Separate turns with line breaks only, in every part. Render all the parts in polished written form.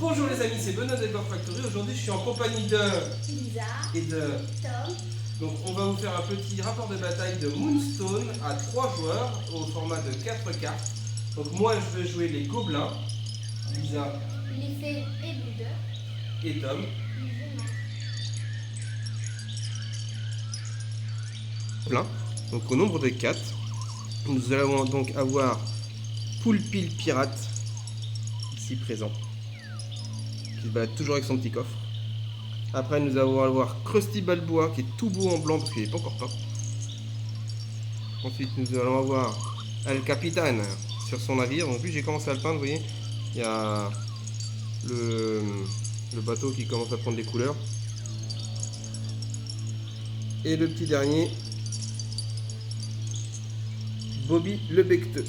Bonjour les amis, c'est Benoît de Gore Factory. Aujourd'hui je suis en compagnie de
Lisa
et de
Tom.
Donc on va vous faire un petit rapport de bataille de Moonstone à 3 joueurs au format de 4 cartes. Donc moi je vais jouer les gobelins, Lisa
Les fées et Boulder.
et Tom. Plein. Donc au nombre de 4, nous allons donc avoir Poulpile Pirate, ici présent, qui se balade toujours avec son petit coffre. Après nous allons avoir Krusty Balboa qui est tout beau en blanc parce qu'il n'est pas encore peint. Ensuite nous allons avoir El Capitan sur son navire. Donc lui j'ai commencé à le peindre, vous voyez. Il y a le bateau qui commence à prendre des couleurs. Et le petit dernier, Bobby le Becteux.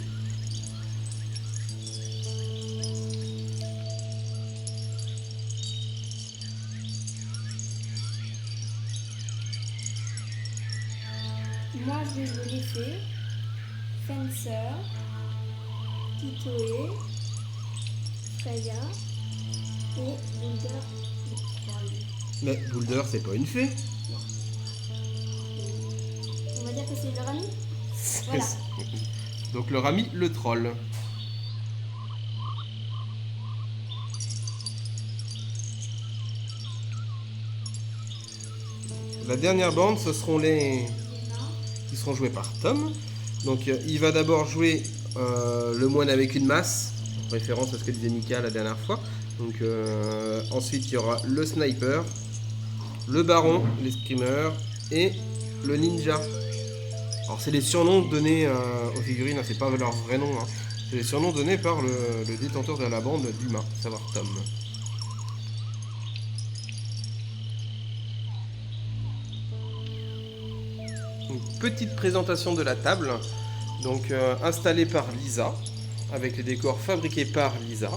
Moi je vais jouer les fées, Fencer, Titoé, Freya et Boulder le troll.
Mais Boulder c'est pas une fée.
On va dire que c'est leur ami. Voilà.
Donc leur ami le troll. La dernière bande, ce seront les qui seront joués par Tom. Donc il va d'abord jouer le moine avec une masse, en référence à ce que disait Mika la dernière fois. Donc ensuite il y aura le sniper, le baron, les screamers et le ninja. Alors c'est les surnoms donnés aux figurines, hein, c'est pas leur vrai nom. Hein. C'est les surnoms donnés par le détenteur de la bande d'humains, à savoir Tom. Une petite présentation de la table, donc installée par Lisa, avec les décors fabriqués par Lisa,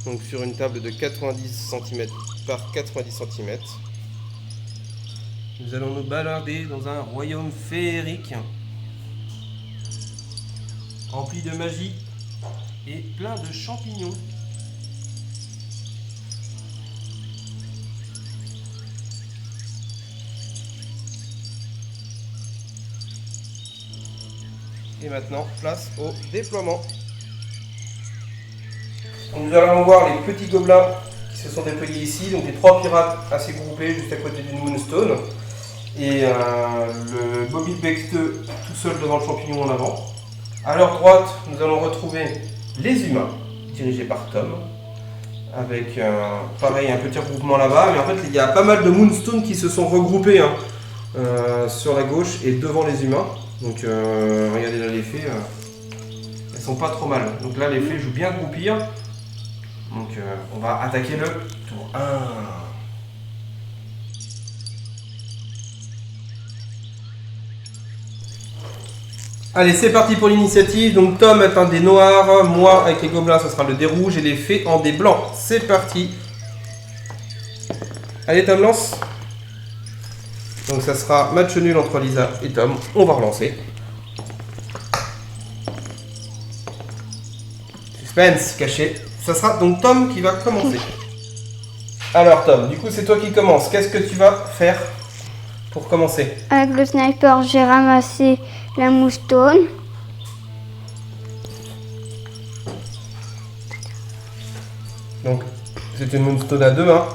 donc sur une table de 90 cm par 90 cm. Nous allons nous balader dans un royaume féerique, rempli de magie et plein de champignons. Et maintenant, place au déploiement. Donc, nous allons voir les petits gobelins qui se sont déployés ici. Donc les 3 pirates assez groupés juste à côté d'une Moonstone. Et le Bobby Becteux tout seul devant le champignon en avant. À leur droite, nous allons retrouver les humains, dirigés par Tom. Avec pareil un petit regroupement là-bas. Mais en fait, il y a pas mal de Moonstones qui se sont regroupés hein, sur la gauche et devant les humains. Donc regardez là les fées, elles sont pas trop mal. Donc là les fées jouent bien groupir. Donc on va attaquer le tour 1. Allez c'est parti pour l'initiative. Donc Tom est un dé noir, moi avec les gobelins ça sera le dé rouge et les fées en dé blanc. C'est parti. Allez Tom lance. Donc ça sera match nul entre Lisa et Tom. On va relancer. Suspense caché. Ça sera donc Tom qui va commencer. Alors Tom, du coup c'est toi qui commence. Qu'est-ce que tu vas faire pour commencer?
Avec le sniper, j'ai ramassé la Moonstone.
Donc c'est une Moonstone à 2, hein.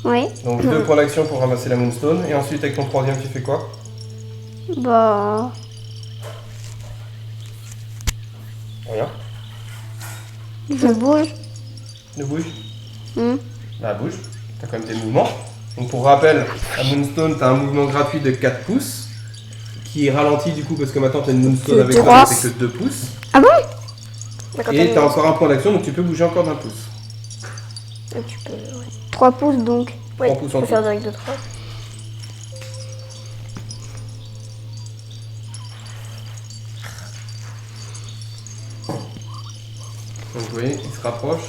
Oui.
Donc 2 points d'action pour ramasser la Moonstone. Et ensuite avec ton troisième tu fais quoi?
Bah.
Rien.
Je bouge.
Ne bouge.
Hmm.
Bah bouge. T'as quand même tes mouvements. Donc pour rappel, à Moonstone t'as un mouvement gratuit de 4 pouces. Qui est ralenti du coup parce que maintenant t'as une Moonstone avec toi qui fait que 2 pouces.
Ah bon?
Et t'as encore un point d'action donc tu peux bouger encore d'un pouce.
Tu peux, ouais. 3 pouces donc.
Oui, 3 pouces
tu
en
peux faire
tout.
direct de 3.
Donc vous voyez, il se rapproche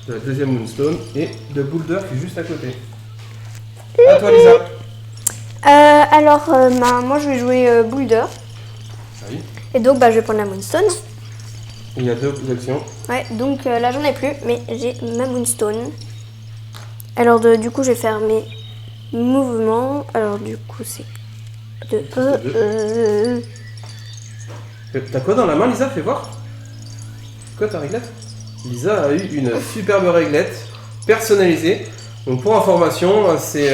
de la deuxième Moonstone et de Boulder qui est juste à côté. À toi Lisa.
Moi je vais jouer Boulder.
Oui.
Et donc je vais prendre la Moonstone.
Il y a 2 actions.
Ouais, donc là j'en ai plus, mais j'ai ma Moonstone. Alors du coup je vais faire mes mouvements. Alors du coup c'est
T'as quoi dans la main, Lisa? Fais voir. C'est quoi ta réglette? Lisa a eu une superbe réglette personnalisée. Donc pour information, c'est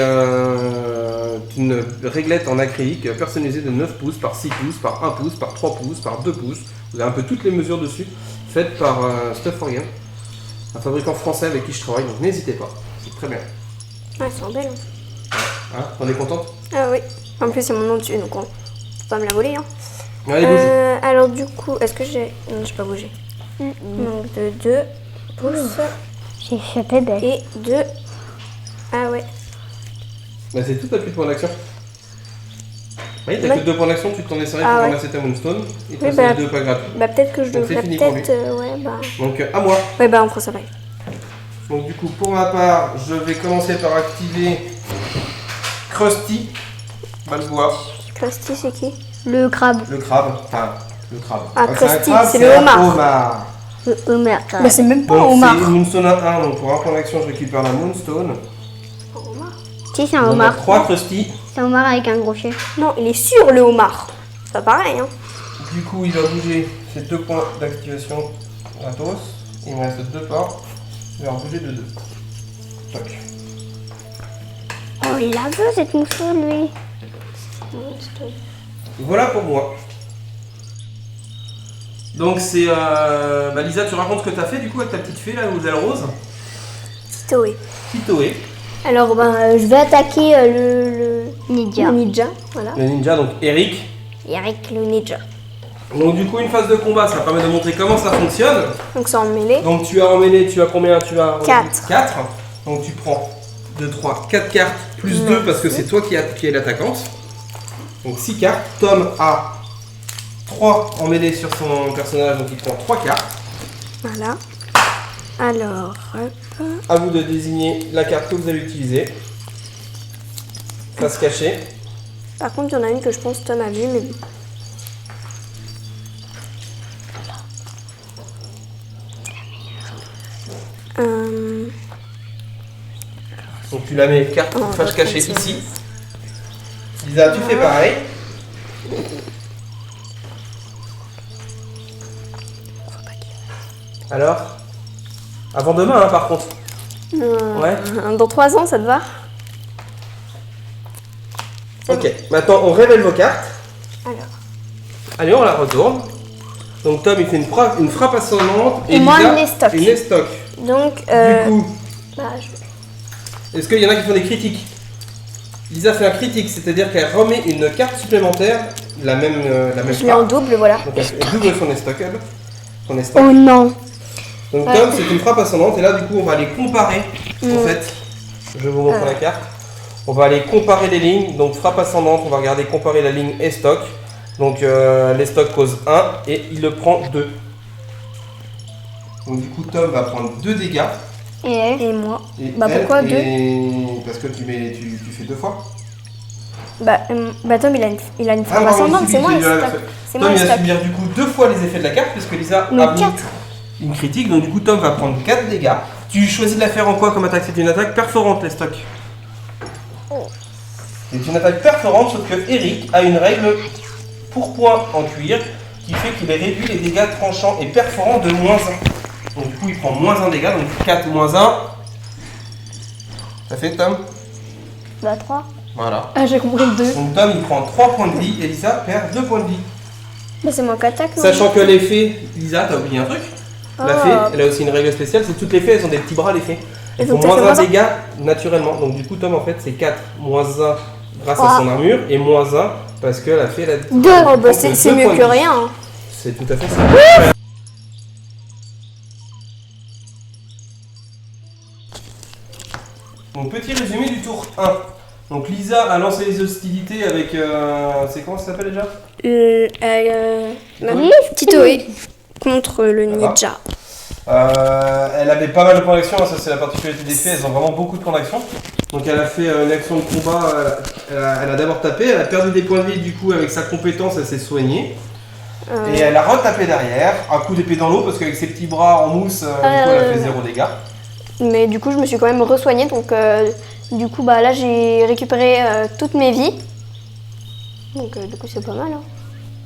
une réglette en acrylique personnalisée de 9 pouces par 6 pouces, par 1 pouce, par 3 pouces, par 2 pouces. Vous avez un peu toutes les mesures dessus, faites par Stuff for Game, un fabricant français avec qui je travaille, donc n'hésitez pas, c'est très bien.
Ouais, c'est belle.
Hein, t'en es contente?
Ah oui, en plus c'est mon nom dessus, donc on peut pas me la voler. Hein.
Allez, bouge.
Alors du coup, est-ce que j'ai... Non, j'ai pas bougé. Donc de 2 pouces
J'ai échappé belle.
et 2... Ah ouais.
Bah, c'est tout, t'as plus de points d'action. Oui, t'as
Ouais.
que 2 points d'action, tu t'en es servi
Ah
pour
ouais.
ramasser ta Moonstone, et
Oui,
toi
bah,
c'est 2 pas gratuits.
Bah peut-être que je
Donc, c'est
devrais
fini pour lui.
peut-être... ouais, bah...
Donc à moi.
Ouais, bah on prend ça pareil.
Donc du coup, pour ma part, je vais commencer par activer Krusty, Balboa,
Krusty, c'est qui?
Le crabe.
le crabe, enfin le crabe.
Ah,
c'est un
Krusty,
crabe,
c'est le
un
homard.
Le homard crabe.
Bah c'est même pas un
Donc
homard.
c'est une Moonstone à 1, donc pour un point d'action, je récupère la Moonstone.
Si, c'est un
On a
homard.
3 Krusty.
C'est un homard avec un gros chien.
Non, il est sur le homard. C'est pas pareil, hein.
Du coup, il va bouger ses 2 points d'activation gratos. Il me reste 2 pas. Il va en bouger de 2. Toc.
Oh, il la veut cette mousseau, lui.
Voilà pour moi. Donc c'est... Bah Lisa, tu racontes ce que tu as fait du coup avec ta petite fée là, aux ailes roses.
Toé.
Titoé.
Alors, ben, je vais attaquer le
Ninja.
ninja. Voilà.
Le ninja, donc Eric.
Eric, le ninja.
Donc du coup, une phase de combat, ça permet de montrer comment ça fonctionne.
Donc, c'est en mêlée.
Donc tu as en mêlée, tu as combien? Tu as
4.
4. Donc tu prends 2, 3, 4 cartes, plus 2 parce que c'est toi qui es l'attaquante. Donc 6 cartes. Tom a 3 en mêlée sur son personnage, donc il prend 3 cartes.
Voilà. Alors, hop.
A vous de désigner la carte que vous allez utiliser. Face cachée.
Par contre, il y en a une que je pense que Tom a vue, mais bon.
Donc tu la mets carte
Oh,
face
je
cachée
pense que
ici. Lisa, tu fais pareil. Alors avant demain, hein, par contre. Ouais.
Dans 3 ans, ça te va? C'est
Ok, maintenant on révèle vos cartes.
Alors.
Allez, on la retourne. Donc Tom il fait une frappe ascendante
Et moi,
Lisa,
une estoc.
Une estoc.
Donc,
Du coup,
bah, je...
est-ce qu'il y en a qui font des critiques? Lisa fait un critique, c'est-à-dire qu'elle remet une carte supplémentaire, la même
je mets en
frappe.
double, voilà.
Donc elle double son estoc. Son estoc.
Oh non.
Donc
Ouais.
Tom, c'est une frappe ascendante et là du coup on va les comparer. En fait, je vous montre la carte. On va aller comparer les lignes. Donc frappe ascendante, on va regarder comparer la ligne et stock. Donc l'estoc cause 1 et il le prend 2. Donc du coup Tom va prendre 2 dégâts.
Et moi.
Et
Bah,
elle,
pourquoi
Parce que tu fais 2 fois.
Bah, Tom, il a une frappe
pardon,
ascendante,
il
c'est moi
subit,
le
voilà,
stock. C'est
Tom
moi le
il va
stock.
subir du coup 2 fois les effets de la carte puisque Lisa
Mais
a mis
4.
une critique. Donc du coup Tom va prendre 4 dégâts. Tu choisis de la faire en quoi comme attaque? C'est une attaque perforante les stocks. C'est une attaque perforante sauf que Eric a une règle pour point en cuir qui fait qu'il réduit les dégâts tranchants et perforants de -1. Donc du coup il prend -1 dégâts, donc 4 -1. Ça fait Tom?
Bah 3.
Voilà.
Ah, j'ai compris le 2.
Donc Tom il prend 3 points de vie et Lisa perd 2 points de vie.
Bah, c'est moi qui attaque, non?
Sachant que les fées, Lisa, t'as oublié un truc. La
Ah.
fée, elle a aussi une règle spéciale, c'est que toutes les fées, elles ont des petits bras, les fées. Elles
Et
font
donc, t'as fait
-1
-1.
dégâts naturellement. Donc du coup, Tom, en fait, c'est 4 -1 grâce à
Ah.
son armure et -1 parce que la fée, elle a
2. Oh, bah,
donc,
c'est
deux
mieux
points
que
de vie.
rien. Hein.
C'est tout à fait ça. Donc petit résumé du tour 1. Donc Lisa a lancé les hostilités avec... c'est comment ça s'appelle déjà?
Titoé contre le
D'accord.
ninja.
Elle avait pas mal de points d'action, ça c'est la particularité des fées, elles ont vraiment beaucoup de points d'action. Donc elle a fait une action de combat, elle a d'abord tapé, elle a perdu des points de vie, du coup avec sa compétence elle s'est soignée. Et elle a retapé derrière, un coup d'épée dans l'eau parce qu'avec ses petits bras en mousse, du coup elle a fait 0 dégâts.
Mais du coup, je me suis quand même re-soignée, donc du coup, bah là, j'ai récupéré toutes mes vies. Donc du coup, c'est pas mal. Hein.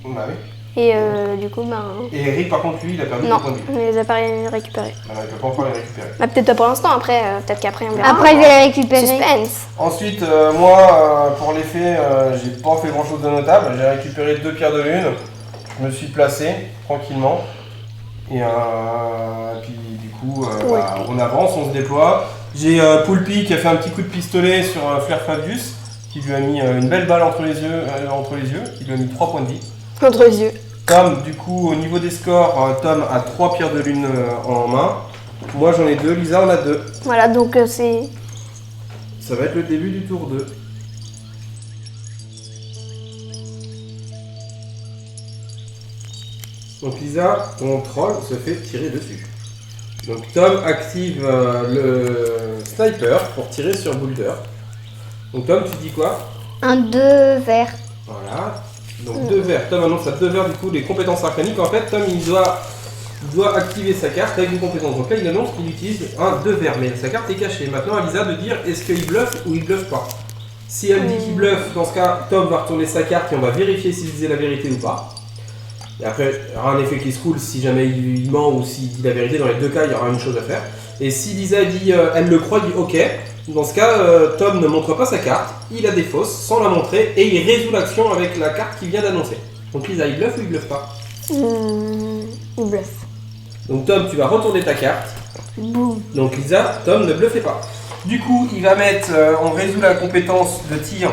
Bah oui.
Et du coup, bah...
Et Eric, par contre, lui, il a perdu
Non,
des points de vie.
on les a pas récupérés.
Alors, il peut pas encore les récupérer.
Bah, peut-être pas pour l'instant, après, peut-être qu'après on verra.
Après, je vais les récupérer.
Suspense.
Ensuite, moi, pour l'effet, j'ai pas fait grand chose de notable. J'ai récupéré 2 pierres de lune. Je me suis placé tranquillement. Et puis, du coup, bah, on avance, on se déploie. J'ai Poulpi qui a fait un petit coup de pistolet sur Flair Fabius, qui lui a mis une belle balle entre les yeux, qui lui a mis 3 points de vie.
Entre les yeux.
Tom, du coup, au niveau des scores, Tom a 3 pierres de lune en main. Moi, j'en ai 2, Lisa en a 2.
Voilà, donc c'est...
Ça va être le début du tour 2. Donc Lisa, ton troll se fait tirer dessus. Donc Tom active le sniper pour tirer sur Boulder. Donc Tom, tu dis quoi?
Un 2 vert.
Voilà. Donc 2 verts. Tom annonce à 2 verts du coup les compétences arcaniques. En fait, Tom il doit activer sa carte avec une compétence. Donc là il annonce qu'il utilise un 2 verts, mais sa carte est cachée. Maintenant à Lisa de dire est-ce qu'il bluffe ou il bluffe pas. Si elle dit qu'il bluffe, dans ce cas, Tom va retourner sa carte et on va vérifier s'il disait la vérité ou pas. Et après, il y aura un effet qui se coule si jamais il ment ou s'il dit la vérité. Dans les deux cas, il y aura une chose à faire. Et si Lisa dit elle le croit, il dit ok. Dans ce cas, Tom ne montre pas sa carte, il a des fausses sans la montrer et il résout l'action avec la carte qu'il vient d'annoncer. Donc Lisa, il bluffe ou il bluffe pas?
Il bluffe.
Donc Tom, tu vas retourner ta carte.
Boum.
Donc Lisa, Tom ne bluffez pas. Du coup, il va mettre, on résout la compétence de tir.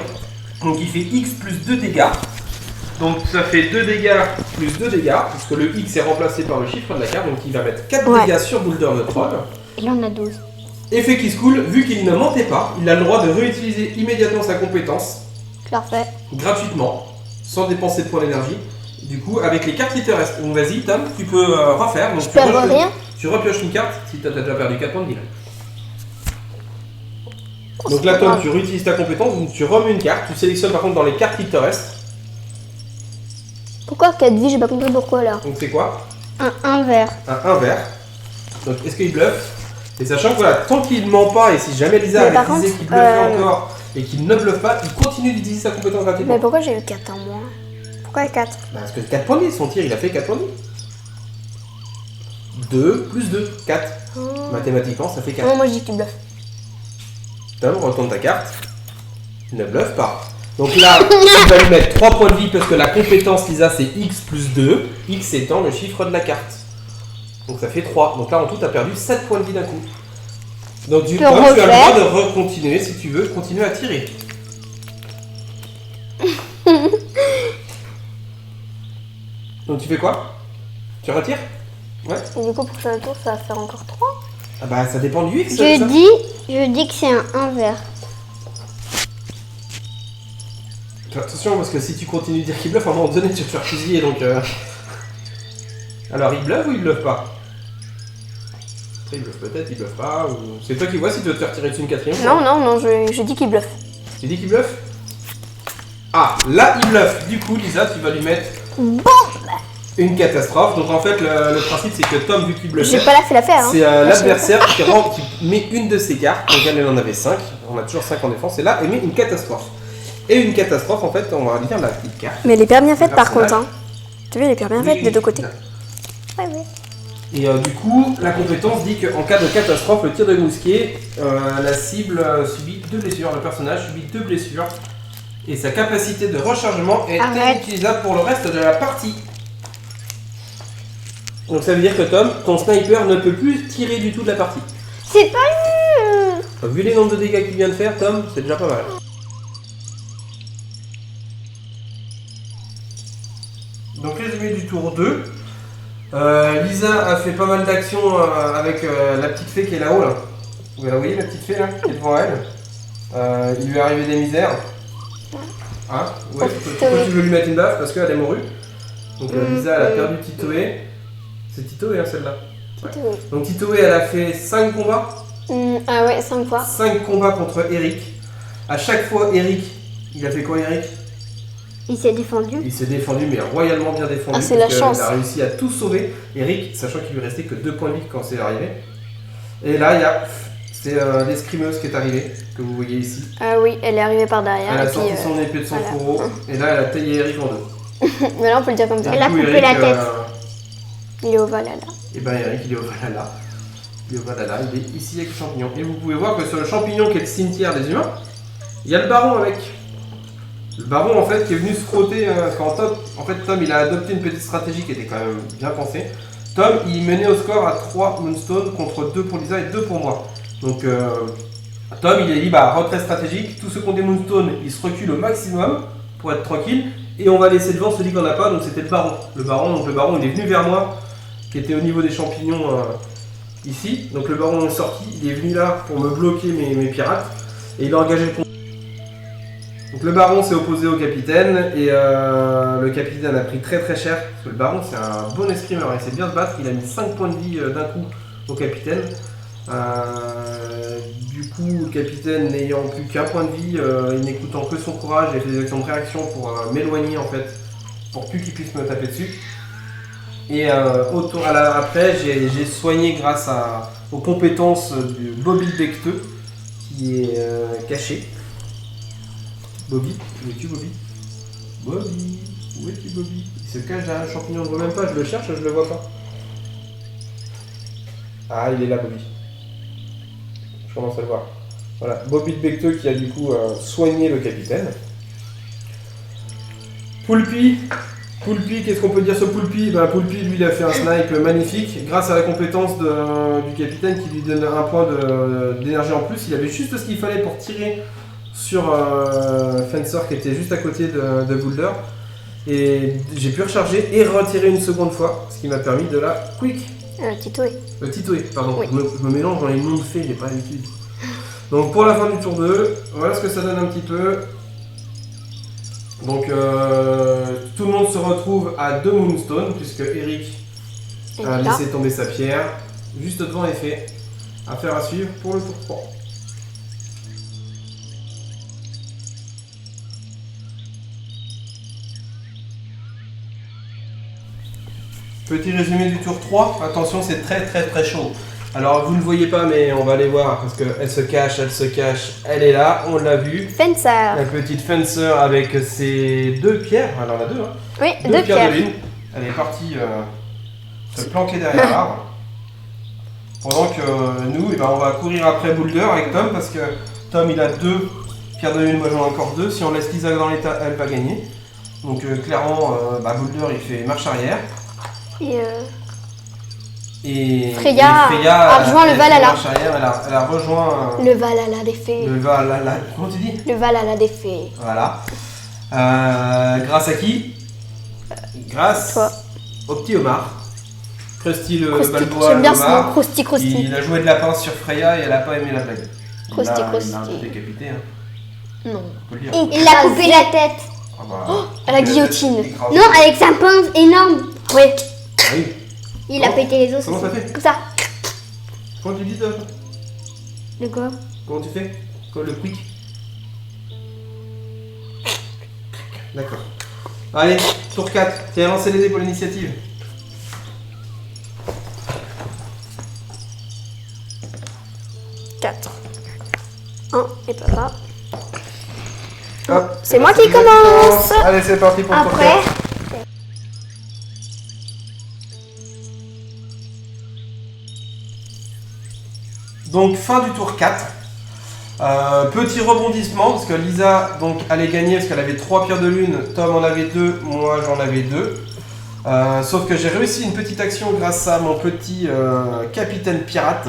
Donc il fait X plus 2 dégâts. Donc ça fait 2 dégâts plus 2 dégâts, puisque le X est remplacé par le chiffre de la carte. Donc il va mettre 4 dégâts sur Boulder de Troll.
Il en a 12.
Effet qui se coule, vu qu'il ne mentait pas, il a le droit de réutiliser immédiatement sa compétence,
Parfait.
gratuitement, sans dépenser de points d'énergie. Du coup, avec les cartes qui te restent. Donc vas-y, Tom, tu peux refaire. Donc,
Je perds rien.
tu repioches une carte si tu as déjà perdu 4 points de vie. Donc là, Tom, tu réutilises ta compétence, donc tu remets une carte. Tu sélectionnes par contre dans les cartes qui te restent.
Pourquoi 4 vies? J'ai pas compris pourquoi là.
Donc c'est quoi?
Un vert.
Un vert. Donc est-ce qu'il bluffe? Et sachant que voilà, tant qu'il ne ment pas et si jamais Lisa
Mais
avait
par
disait
contre,
qu'il bluffait encore et qu'il ne bluffe pas, il continue d'utiliser sa compétence gratuitement.
Mais pourquoi j'ai eu 4 en moins? Pourquoi 4?
Bah, parce que 4 points de vie, son tir, il a fait 4 points de vie. 2 plus 2, 4. Mathématiquement, ça fait 4.
Non, moi je dis qu'il bluffe.
Tom, retourne ta carte. Ne bluffe pas. Donc là, tu vas lui mettre 3 points de vie parce que la compétence Lisa, c'est X plus 2. X étant le chiffre de la carte. Donc ça fait 3. Donc là, en tout, tu as perdu 7 points de vie d'un coup. Donc du coup, tu as le droit de recontinuer si tu veux, continuer à tirer. Donc tu fais quoi? Tu retires? Ouais.
Et du coup, pour ce tour, ça va faire encore 3.
Ah bah ça dépend du X.
Je
ça.
dis que c'est un vert.
Attention parce que si tu continues de dire qu'il bluffe, à un moment donné tu vas te faire fusiller donc... Alors il bluffe ou il bluffe pas? Après il bluffe peut-être, il bluffe pas, ou... C'est toi qui vois si tu veux te faire tirer dessus une quatrième fois.
Non, je dis qu'il bluffe.
Tu dis qu'il bluffe? Ah, là il bluffe. Du coup Lisa, tu vas lui mettre une catastrophe. Donc en fait le principe c'est que Tom, vu qu'il bluffe,
J'ai pas fait l'affaire. Hein.
c'est l'adversaire qui met une de ses cartes. Donc elle en avait 5, on a toujours 5 en défense, et là elle met une catastrophe. Et une catastrophe, en fait, on va lire la petite carte.
Mais elle est hyper bien faite par
personnage.
contre. Hein. Tu vois, elle est hyper bien faite des deux côtés. Ouais.
Et du coup, la compétence dit qu'en cas de catastrophe, le tir de mousquet, la cible subit 2 blessures. Le personnage subit 2 blessures. Et sa capacité de rechargement est inutilisable pour le reste de la partie. Donc ça veut dire que Tom, ton sniper ne peut plus tirer du tout de la partie.
C'est pas
Vu les nombres de dégâts qu'il vient de faire, Tom, c'est déjà pas mal. Donc résumé du tour 2. Lisa a fait pas mal d'actions avec la petite fée qui est là-haut. Là. Vous la voyez la petite fée là, qui est devant elle. Il lui est arrivé des misères. Hein? Ouais, pourquoi tu veux lui mettre une baffe? Parce qu'elle est morue. Donc Lisa elle a perdu Titoé. C'est Titoé hein, celle-là. Ouais. Donc Titoé elle a fait 5 combats.
Ah ouais, 5 fois.
5 combats contre Eric. À chaque fois Eric, il a fait quoi Eric?
Il s'est défendu.
Il s'est défendu, mais royalement bien défendu.
Ah, c'est la
parce que
chance.
Il a réussi à tout sauver. Eric, sachant qu'il lui restait que 2 points de vie quand c'est arrivé. Et là, il y a c'est l'escrimeuse qui est arrivée, que vous voyez ici.
Ah oui, elle est arrivée par derrière.
Elle a
et puis,
sorti son épée de son
voilà.
fourreau. Et là, elle a taillé Eric en deux.
Mais là, on peut le dire comme ça.
Elle a
Du coup,
coupé la tête.
Il est au Valhalla.
Et ben Eric, il est au Valhalla. Il est au Valhalla, il est ici avec le champignon. Et vous pouvez voir que sur le champignon qui est le cimetière des humains, il y a le baron avec. Le baron en fait qui est venu se frotter quand Tom il a adopté une petite stratégie qui était quand même bien pensée. Tom il menait au score à 3 Moonstone contre 2 pour Lisa et 2 pour moi. Donc Tom il a dit bah retrait stratégique, tous ceux qui ont des Moonstone ils se reculent au maximum pour être tranquille et on va laisser devant celui qu'on n'a pas, donc c'était le baron. Le baron il est venu vers moi qui était au niveau des champignons ici. Donc le baron est sorti, il est venu là pour me bloquer mes pirates et il a engagé le combat. Donc le baron s'est opposé au capitaine et le capitaine a pris très très cher parce que le baron c'est un bon escrimeur, il sait bien se battre, il a mis 5 points de vie d'un coup au capitaine. Du coup le capitaine n'ayant plus qu'un point de vie, il n'écoutant que son courage et fait des actions de réaction pour m'éloigner en fait, pour plus qu'il puisse me taper dessus. Et après j'ai soigné grâce aux compétences du Bobby Becteux qui est caché. Bobby, où es-tu Bobby? Bobby, où es-tu Bobby? Il se cache derrière un champignon, je ne vois même pas, je le cherche, je le vois pas. Ah, il est là Bobby. Je commence à le voir. Voilà, Bobby de Becteux qui a du coup soigné le capitaine. Poulpi, qu'est-ce qu'on peut dire sur Poulpi? Ben, Poulpi, lui, il a fait un snipe magnifique grâce à la compétence du capitaine qui lui donne un point d'énergie en plus. Il avait juste ce qu'il fallait pour tirer sur Fencer qui était juste à côté de Boulder. Et j'ai pu recharger et retirer une seconde fois, ce qui m'a permis de la quick.
Titoé.
Titoé, pardon.
Oui.
Je me mélange dans les noms de fées, j'ai pas l'habitude. Donc pour la fin du tour 2, voilà ce que ça donne un petit peu. Donc tout le monde se retrouve à 2 Moonstone puisque Eric a laissé tomber sa pierre. Juste devant effet. Affaire à suivre pour le tour 3. Petit résumé du tour 3, attention c'est très très très chaud. Alors vous ne le voyez pas mais on va aller voir parce qu'elle se cache, elle est là, on l'a vu.
Fencer.
La petite Fencer avec ses 2 pierres, alors on a 2 hein.
Oui,
2
2
pierres
pierres.
de lune. Elle est partie se planquer derrière l'arbre. Pendant que nous, eh ben, on va courir après Boulder avec Tom parce que Tom il a 2 pierres de lune, moi j'en ai encore 2. Si on laisse Lisa dans l'état, elle va gagner. Donc clairement, Boulder il fait marche arrière. Et Freya
a rejoint le Valhalla.
Elle a rejoint
Le Valhalla des fées.
le Valhalla. Comment tu dis?
Le Valhalla des fées.
Voilà. Grâce à qui? Grâce
Toi.
au petit homard. Krusty le
Krusty.
Balboa,
J'aime
le
bien ce nom,
homard.
Krusty.
Il a joué de la pince sur Freya et elle a pas aimé la blague.
Krusty.
Il l'a un peu décapité, hein.
Non.
Faut le dire.
Il a coupé la tête.
Ah bah,
à la guillotine.
écrasé.
Non, avec sa pince énorme.
Oui.
Ah oui.
Il a pété les os.
Comment ça fait?
Comme ça.
Comment tu dis toi?
De quoi?
Comment tu fais? Quoi le quick? D'accord. Allez, tour 4. Tiens, lancez les dés pour l'initiative.
Quatre. 1 et papa.
Hop.
C'est moi qui commence.
Allez, c'est parti pour le tour
Après,
4. Donc fin du tour 4. Petit rebondissement parce que Lisa donc allait gagner parce qu'elle avait 3 pierres de lune, Tom en avait 2, moi j'en avais 2. Sauf que j'ai réussi une petite action grâce à mon petit capitaine pirate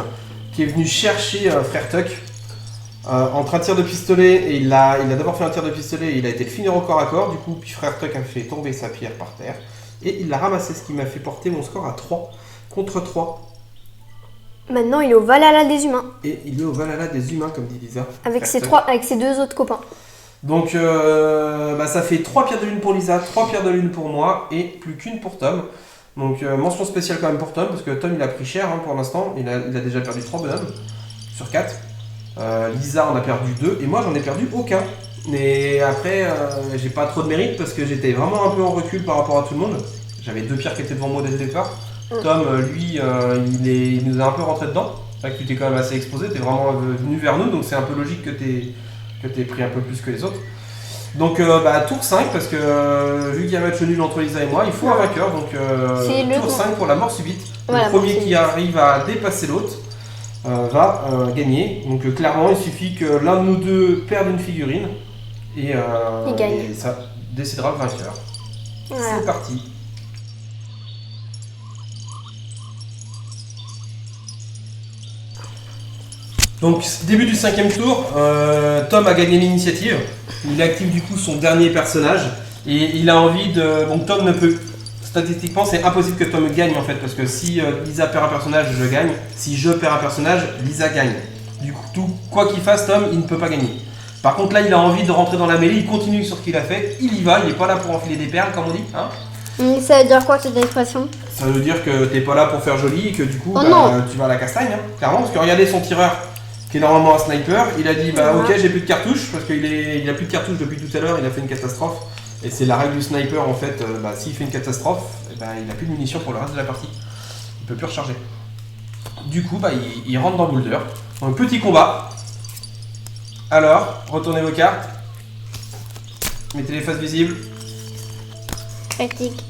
qui est venu chercher frère Tuck entre un tir de pistolet et il a d'abord fait un tir de pistolet et il a été le finir au corps à corps. Du coup puis frère Tuck a fait tomber sa pierre par terre et il l'a ramassé, ce qui m'a fait porter mon score à 3 contre 3.
Maintenant, il est au Valhalla des humains.
Et il est au Valhalla des humains, comme dit Lisa.
Avec
Frère
ses 2 autres copains.
Donc ça fait 3 pierres de lune pour Lisa, 3 pierres de lune pour moi et plus qu'une pour Tom. Donc mention spéciale quand même pour Tom parce que Tom il a pris cher hein, pour l'instant, il a déjà perdu 3 bonhommes sur 4. Lisa en a perdu 2 et moi j'en ai perdu aucun. Mais après, j'ai pas trop de mérite parce que j'étais vraiment un peu en recul par rapport à tout le monde. J'avais 2 pierres qui étaient devant moi dès le départ. Tom, lui, il nous a un peu rentré dedans. C'est vrai que tu t'es quand même assez exposé, t'es vraiment venu vers nous, donc c'est un peu logique que t'aies pris un peu plus que les autres. Donc tour 5, parce que vu qu'il y a match nul entre Lisa et moi, il faut un vainqueur, donc
C'est le
tour 5 pour la mort subite.
Voilà,
Le premier
mort
qui
subite.
arrive à dépasser l'autre va gagner. Donc clairement, il suffit que l'un de nous deux perde une figurine et,
Il gagne.
et ça décidera le vainqueur.
Voilà.
C'est parti. Donc début du 5e tour, Tom a gagné l'initiative. Il active du coup son dernier personnage et il a envie de. Donc Tom ne peut. Statistiquement, c'est impossible que Tom gagne en fait, parce que si Lisa perd un personnage, je gagne. Si je perds un personnage, Lisa gagne. Du coup, quoi qu'il fasse, Tom, il ne peut pas gagner. Par contre, là, il a envie de rentrer dans la mêlée, il continue sur ce qu'il a fait, il y va, il n'est pas là pour enfiler des perles, comme on dit. Hein.
Ça veut dire quoi cette expression?
Ça veut dire que t'es pas là pour faire joli et que du coup,
Oh non.
tu vas à la castagne, hein, clairement. Parce que regardez son tireur, qui est normalement un sniper, il a dit ok, j'ai plus de cartouches, parce qu'il a plus de cartouches depuis tout à l'heure, il a fait une catastrophe. Et c'est la règle du sniper en fait, s'il fait une catastrophe, il n'a plus de munitions pour le reste de la partie. Il peut plus recharger. Du coup, il rentre dans Boulder. Un petit combat. Alors, retournez vos cartes. Mettez les faces visibles.
Critique.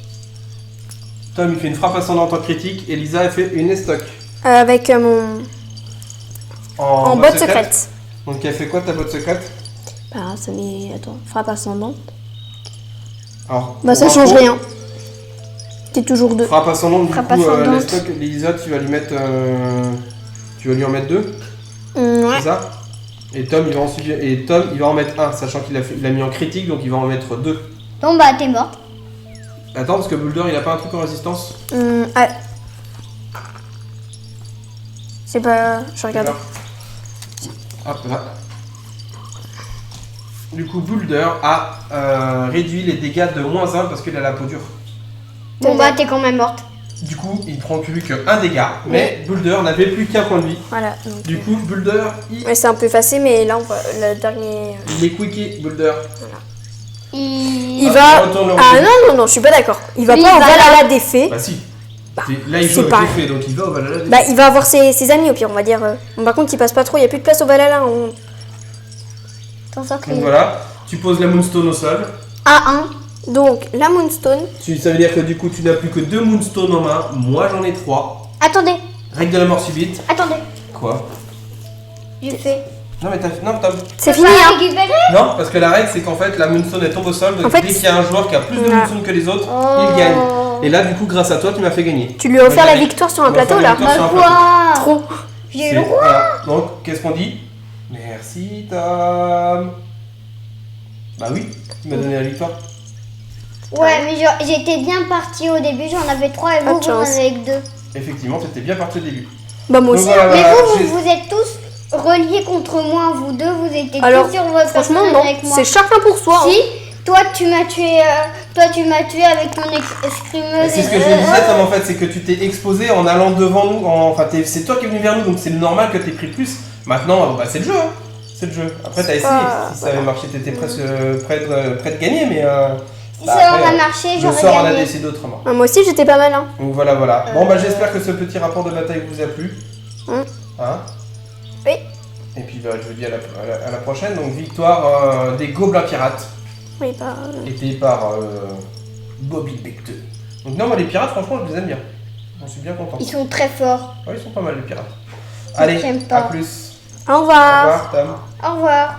Tom il fait une frappe ascendante en critique et Lisa elle fait une estoc.
Avec mon. En botte secrète.
Donc elle fait quoi ta botte secrète?
Bah, ça met. Attends, frappe ascendante.
Alors,
Bah, ça
pour
change
info,
rien. T'es toujours 2.
Frappe ascendante,
Frappe
du coup,
ascendante.
l'estoc, Lisa, tu vas lui mettre. Tu vas lui en mettre 2,
Ouais.
c'est ça? Et Tom, il va en mettre 1, sachant qu'il a mis en critique, donc il va en mettre 2.
Bon bah t'es morte.
Attends, parce que Boulder, il a pas un truc en résistance?
Ouais. C'est pas. Je regarde.
Hop là. Du coup, Boulder a réduit les dégâts de -1 parce qu'il a la peau dure.
Bon bah t'es quand même morte.
Du coup, il prend plus qu'un dégât, mais Boulder n'avait plus qu'un point de vie.
Voilà. Donc,
Du coup, Boulder, il
ouais, c'est un peu effacé, mais là, on voit le dernier.
est quickie, Boulder.
Il
Ah,
va.
retourne au
Ah
rebond.
non, je suis pas d'accord. Il va
Lui,
pas
il
au
va
Valhalla des fées.
Bah si.
Bah,
Là, il
c'est
joue avec
pas-
les fées, donc il va au Valhalla.
Bah, il va avoir ses amis au pire, on va dire. Bon, par contre, il passe pas trop, il y a plus de place au Valhalla.
T'en sors
Donc voilà, tu poses la Moonstone au sol.
A1.
Donc, la Moonstone.
Ça veut dire que du coup, tu n'as plus que 2 Moonstones en main. Moi, j'en ai 3.
Attendez,
Règle de la mort subite.
attendez.
Quoi?
Je fais.
Non, mais non, Tom.
C'est
Je
fini,
peux pas
hein.
récupérer.
Non, parce que la règle, c'est qu'en fait, la Moonstone, elle tombe au sol. Donc
En fait,
dès qu'il y a un joueur qui a plus de
voilà.
Moonstone que les autres,
Oh.
il gagne. Et là, du coup, grâce à toi, tu m'as fait gagner.
Tu lui as offert
Ouais,
la
j'avais-
victoire sur un
Tu m'as
plateau,
offert la
là.
victoire sur un
Bah
plateau.
quoi?
Trop.
J'ai le droit.
Voilà. Donc, qu'est-ce qu'on dit? Merci, Tom. Bah oui, tu m'as donné la victoire.
Ouais, mais j'étais bien partie au début, j'en avais 3 et
Pas
vous,
de
vous en
chance.
avez que 2.
Effectivement, t'étais bien parti au début.
Bah, moi
Donc
aussi.
voilà,
Mais
voilà,
vous,
j'ai-
vous êtes tous reliés contre moi, vous deux, vous étiez
Alors,
tous sur votre
franchement,
personnage
non.
avec moi.
C'est chacun pour soi. hein.
Si, toi tu m'as tué avec ton escrimeuse.
C'est ce que je me disais, Tom, en fait, c'est que tu t'es exposé en allant devant nous. Enfin, c'est toi qui es venu vers nous, donc c'est normal que t'aies pris plus. Maintenant, bah, c'est le jeu. Hein. C'est le jeu. Après, t'as essayé.
pas-
Si ça avait marché, t'étais presque près de gagner, mais.
Si
bah,
ça
après,
aurait marché,
le
j'aurais
sort en a
gagné.
décidé autrement.
Ah, moi aussi, j'étais pas mal, hein.
Donc voilà, voilà. Bon, bah, j'espère que ce petit rapport de bataille vous a plu. Hein?
Oui.
Et puis, bah, je vous dis à la prochaine. Donc, victoire des Gobelins Pirates,
Oui, bah.
été par Bobby Becte. Donc, non, moi, les pirates, franchement, je les aime bien. J'en suis bien content.
Ils sont très forts.
Ouais, ils sont pas mal, les pirates. Allez,
J'aime
à
pas.
plus.
Au
Au
revoir.
revoir, Tom.
Au revoir.